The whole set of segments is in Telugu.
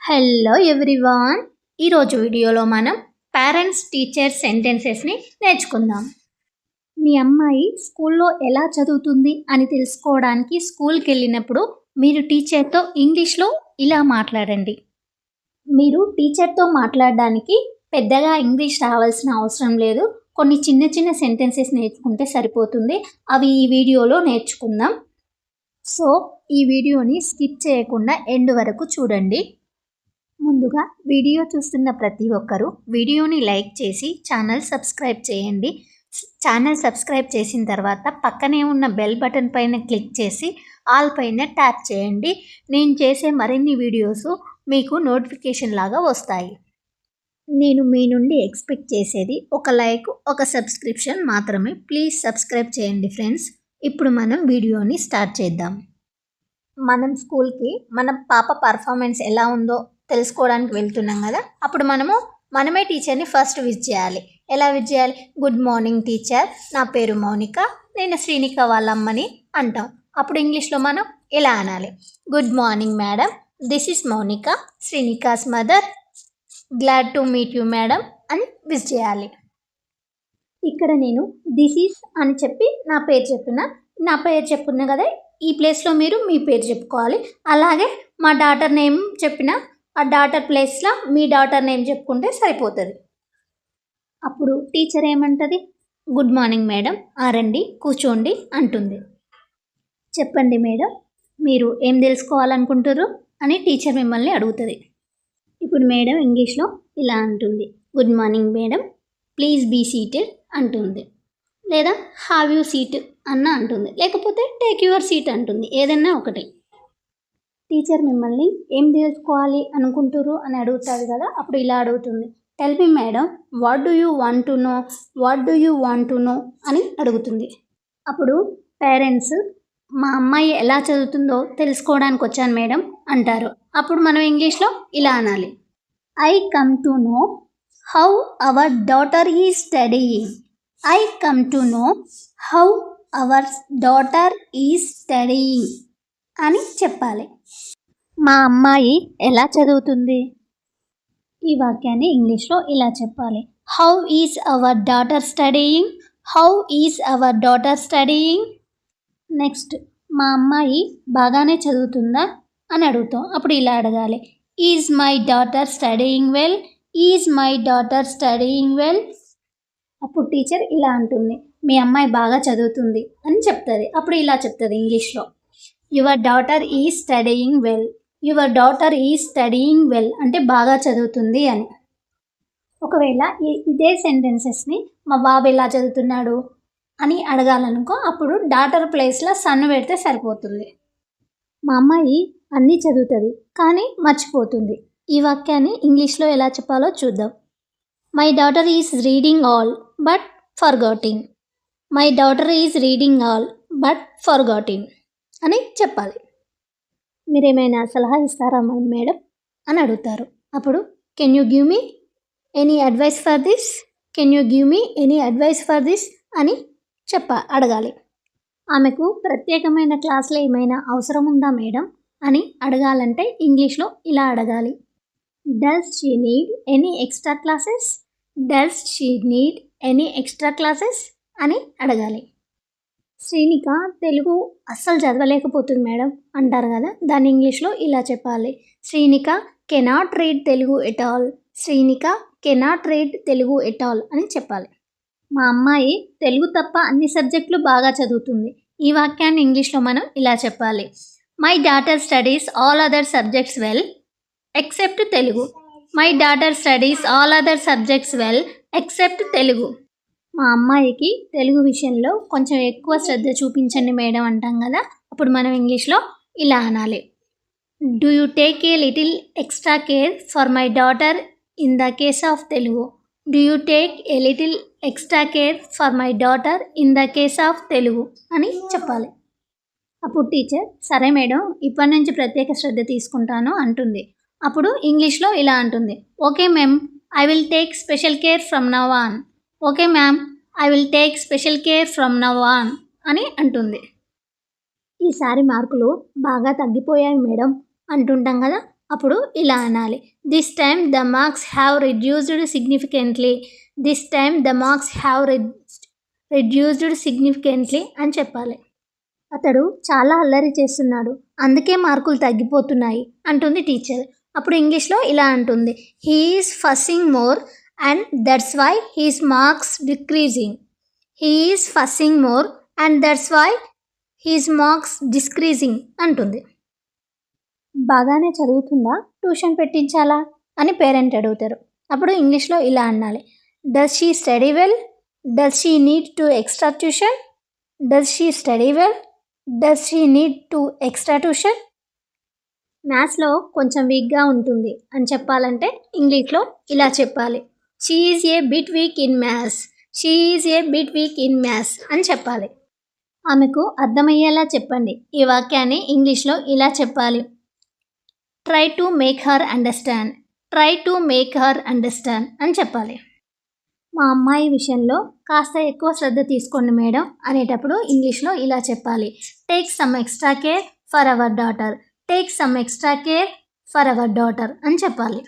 Hello everyone. ఈరోజు వీడియోలో మనం పేరెంట్స్ టీచర్ సెంటెన్సెస్ని నేర్చుకుందాం. మీ అమ్మాయి స్కూల్లో ఎలా చదువుతుంది అని తెలుసుకోవడానికి స్కూల్కి వెళ్ళినప్పుడు మీరు టీచర్తో ఇంగ్లీష్లో ఇలా మాట్లాడండి. మీరు టీచర్తో మాట్లాడడానికి పెద్దగా ఇంగ్లీష్ రావాల్సిన అవసరం లేదు. కొన్ని చిన్న చిన్న సెంటెన్సెస్ నేర్చుకుంటే సరిపోతుంది. అవి ఈ వీడియోలో నేర్చుకుందాం. సో ఈ వీడియోని స్కిప్ చేయకుండా ఎండ్ వరకు చూడండి. ముందుగా వీడియో చూస్తున్న ప్రతి ఒక్కరూ వీడియోని లైక్ చేసి ఛానల్ సబ్స్క్రైబ్ చేయండి. ఛానల్ సబ్స్క్రైబ్ చేసిన తర్వాత పక్కనే ఉన్న బెల్ బటన్ పైన క్లిక్ చేసి ఆల్ పైన ట్యాప్ చేయండి. నేను చేసే మరిన్ని వీడియోస్ మీకు నోటిఫికేషన్ లాగా వస్తాయి. నేను మీ నుండి ఎక్స్పెక్ట్ చేసేది ఒక లైక్, ఒక సబ్స్క్రిప్షన్ మాత్రమే. ప్లీజ్ సబ్స్క్రైబ్ చేయండి ఫ్రెండ్స్. ఇప్పుడు మనం వీడియోని స్టార్ట్ చేద్దాం. మనం స్కూల్కి మన పాప పర్ఫార్మెన్స్ ఎలా ఉందో తెలుసుకోవడానికి వెళ్తున్నాం కదా. అప్పుడు మనమే టీచర్ని ఫస్ట్ విజ్ చేయాలి. ఎలా విజ్ చేయాలి? గుడ్ మార్నింగ్ టీచర్, నా పేరు మౌనిక, నేను శ్రీనిక వాళ్ళ అమ్మని అంటాం. అప్పుడు ఇంగ్లీష్లో మనం ఎలా అనాలి? Good morning madam, this is Mounika, Srinikas mother, glad to meet you madam అని విజ్ చేయాలి. ఇక్కడ నేను దిస్ ఈస్ అని చెప్పి నా పేరు చెప్పున్నా కదా. ఈ ప్లేస్లో మీరు మీ పేరు చెప్పుకోవాలి. అలాగే మా డాటర్ నేమ్ చెప్పిన ఆ డాటర్ ప్లేస్లో మీ డాటర్ నేమ్ చెప్పుకుంటే సరిపోతుంది. అప్పుడు టీచర్ ఏమంటుంది? గుడ్ మార్నింగ్ మేడం, రండి కూర్చోండి అంటుంది. చెప్పండి మేడం, మీరు ఏం తెలుసుకోవాలనుకుంటారు అని టీచర్ మిమ్మల్ని అడుగుతుంది. ఇప్పుడు మేడం ఇంగ్లీష్లో ఇలా అంటుంది. Good morning madam, please be seated అంటుంది. లేదా హ్యావ్ యూ సీట్ అన్న అంటుంది. లేకపోతే టేక్ యువర్ సీట్ అంటుంది. ఏదైనా ఒకటి. టీచర్ మిమ్మల్ని ఏం తెలుసుకోవాలి అనుకుంటారు అని అడుగుతుంది కదా. అప్పుడు ఇలా అడుగుతుంది. Tell me madam, what do you want to know అని అడుగుతుంది. అప్పుడు పేరెంట్స్ మా అమ్మాయి ఎలా చదువుతుందో తెలుసుకోవడానికి వచ్చాను మేడం అంటారు. అప్పుడు మనం ఇంగ్లీష్లో ఇలా అనాలి. I come to know how our daughter is studying. I come to know how our daughter is studying అని చెప్పాలి. మా అమ్మాయి ఎలా చదువుతుంది? ఈ వాక్యాన్ని ఇంగ్లీష్లో ఇలా చెప్పాలి. How is our daughter studying? How is our daughter studying? Next, మా అమ్మాయి బాగానే చదువుతుందా అని అడుగుతాం. అప్పుడు ఇలా అడగాలి. Is my daughter studying well? Is my daughter studying well? అప్పుడు టీచర్ ఇలా అంటుంది. మీ అమ్మాయి బాగా చదువుతుంది అని చెప్తుంది. అప్పుడు ఇలా చెప్తుంది ఇంగ్లీష్లో. Your daughter is studying well. Your daughter is studying well అంటే బాగా చదువుతుంది అని. ఒకవేళ ఇదే సెంటెన్సెస్ని మా బాబు ఎలా చదువుతున్నాడు అని అడగాలనుకో, అప్పుడు డాటర్ ప్లేస్లో సన్ పెడితే సరిపోతుంది. మా అమ్మాయి అన్నీ చదువుతుంది కానీ మర్చిపోతుంది. ఈ వాక్యాన్ని ఇంగ్లీష్లో ఎలా చెప్పాలో చూద్దాం. My daughter is reading all but forgetting. My daughter is reading all but forgetting అని చెప్పాలి. మీరేమైనా సలహా ఇస్తారా మేడం అని అడుగుతారు. అప్పుడు can you give me any advice for this? Can you give me any advice for this అని అడగాలి. ఆమెకు ప్రత్యేకమైన క్లాసులు ఏమైనా అవసరం ఉందా మేడం అని అడగాలంటే ఇంగ్లీష్లో ఇలా అడగాలి. Does she need any extra classes? Does she need any extra classes అని అడగాలి. శ్రీనిక తెలుగు అస్సలు చదవలేకపోతుంది మేడం అంటారు కదా. దాన్ని ఇంగ్లీష్లో ఇలా చెప్పాలి. Srinika cannot read Telugu at all. Srinika cannot read Telugu at all అని చెప్పాలి. మా అమ్మాయి తెలుగు తప్ప అన్ని సబ్జెక్టులు బాగా చదువుతుంది. ఈ వాక్యాన్ని ఇంగ్లీష్లో మనం ఇలా చెప్పాలి. My daughter studies all other subjects well except Telugu. My daughter studies all other subjects well except Telugu. మా అమ్మాయికి తెలుగు విషయంలో కొంచెం ఎక్కువ శ్రద్ధ చూపించండి మేడం అంటాం కదా. అప్పుడు మనం ఇంగ్లీష్లో ఇలా అనాలి. Do you take a little extra care for my daughter in the case of Telugu. Do you take a little extra care for my daughter in the case of Telugu అని చెప్పాలి. అప్పుడు టీచర్ సరే మేడం, ఇప్పటి నుంచి ప్రత్యేక శ్రద్ధ తీసుకుంటాను అంటుంది. అప్పుడు ఇంగ్లీష్లో ఇలా అంటుంది. Okay ma'am, I will take special care from now on. Okay ma'am, I will take special care from now on అని అంటుంది. ఈసారి మార్కులు బాగా తగ్గిపోయాయి మేడం అంటుంటాం కదా. అప్పుడు ఇలా అనాలి, this time the marks have reduced significantly, this time the marks have reduced significantly అని చెప్పాలి. అతడు చాలా అల్లరి చేస్తున్నాడు, అందుకే మార్కులు తగ్గిపోతున్నాయి అంటుంది టీచర్. అప్పుడు ఇంగ్లీష్లో ఇలా అంటుంది, he is fussing more and that's why his marks decreasing. He is fussing more and that's why his marks decreasing అంటుంది. బాగానే చదువుతుందా, ట్యూషన్ పెట్టించాలా అని పేరెంట్ అడుగుతారు. అప్పుడు ఇంగ్లీష్లో ఇలా అనాలి, does she study well, does she need to extra tuition, does she study well, does she need to extra tuition. మ్యాథ్స్లో కొంచెం వీక్గా ఉంటుంది అని చెప్పాలంటే ఇంగ్లీష్లో ఇలా చెప్పాలి, she is a bit week in maths, she is a bit week in maths అని చెప్పాలి. ఆమెకు అర్థమయ్యేలా చెప్పండి. ఈ వాక్యాన్ని ఇంగ్లీష్లో ఇలా చెప్పాలి, try to make her understand, try to make her understand అని చెప్పాలి. మా అమ్మాయి విషయంలో కాస్త ఎక్కువ శ్రద్ధ తీసుకోండి మేడం అనేటప్పుడు ఇంగ్లీష్లో ఇలా చెప్పాలి, take some extra care for hour daughter, take some extra care for hour daughter అని చెప్పాలి.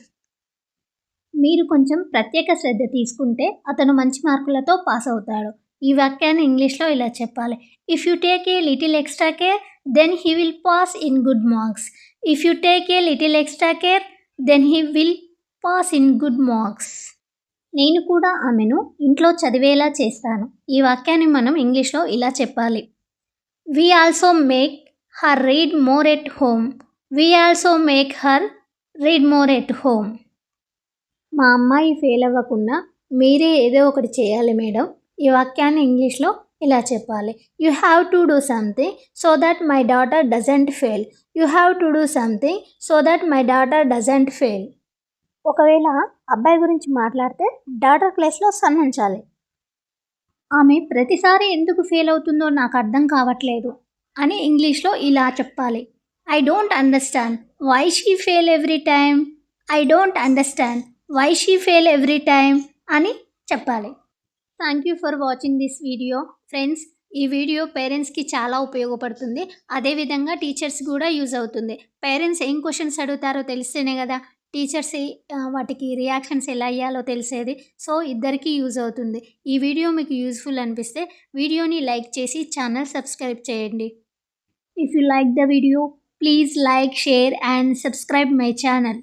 మీరు కొంచెం ప్రత్యేక శ్రద్ధ తీసుకుంటే అతను మంచి మార్కులతో పాస్ అవుతాడు. ఈ వాక్యాన్ని ఇంగ్లీష్లో ఇలా చెప్పాలి, if you take a little extra care then he will pass in good marks, if you take a little extra care then he will pass in good marks. నేను కూడా ఆమెను ఇంట్లో చదివేలా చేస్తాను. ఈ వాక్యాన్ని మనం ఇంగ్లీష్లో ఇలా చెప్పాలి, we also make her read more at home, we also make her read more at home. మా అమ్మాయి ఫెయిల్ అవ్వకుండా మీరే ఏదో ఒకటి చేయాలి మేడం. ఈ వాక్యాన్ని ఇంగ్లీష్లో ఇలా చెప్పాలి, you have to do something so that my daughter doesn't fail, you have to do something so that my daughter doesn't fail. ఒకవేళ అబ్బాయి గురించి మాట్లాడితే డాటర్ ప్లేస్లో సన్ ఉంచాలి. ఆమె ప్రతిసారి ఎందుకు ఫెయిల్ అవుతుందో నాకు అర్థం కావట్లేదు అని ఇంగ్లీష్లో ఇలా చెప్పాలి, I don't understand why she fail every time, I don't understand why she fail every time అని చెప్పాలి. Thank you for watching this video. Friends, ఈ వీడియో పేరెంట్స్కి చాలా ఉపయోగపడుతుంది, అదేవిధంగా టీచర్స్ కూడా యూజ్ అవుతుంది. పేరెంట్స్ ఏం క్వశ్చన్స్ అడుగుతారో తెలిస్తేనే కదా టీచర్స్ వాటికి రియాక్షన్స్ ఎలా అయ్యాలో తెలిసేది. సో ఇద్దరికీ యూజ్ అవుతుంది. ఈ వీడియో మీకు యూజ్ఫుల్ అనిపిస్తే వీడియోని లైక్ చేసి ఛానల్ సబ్స్క్రైబ్ చేయండి. If you like the video please like, share and subscribe my channel.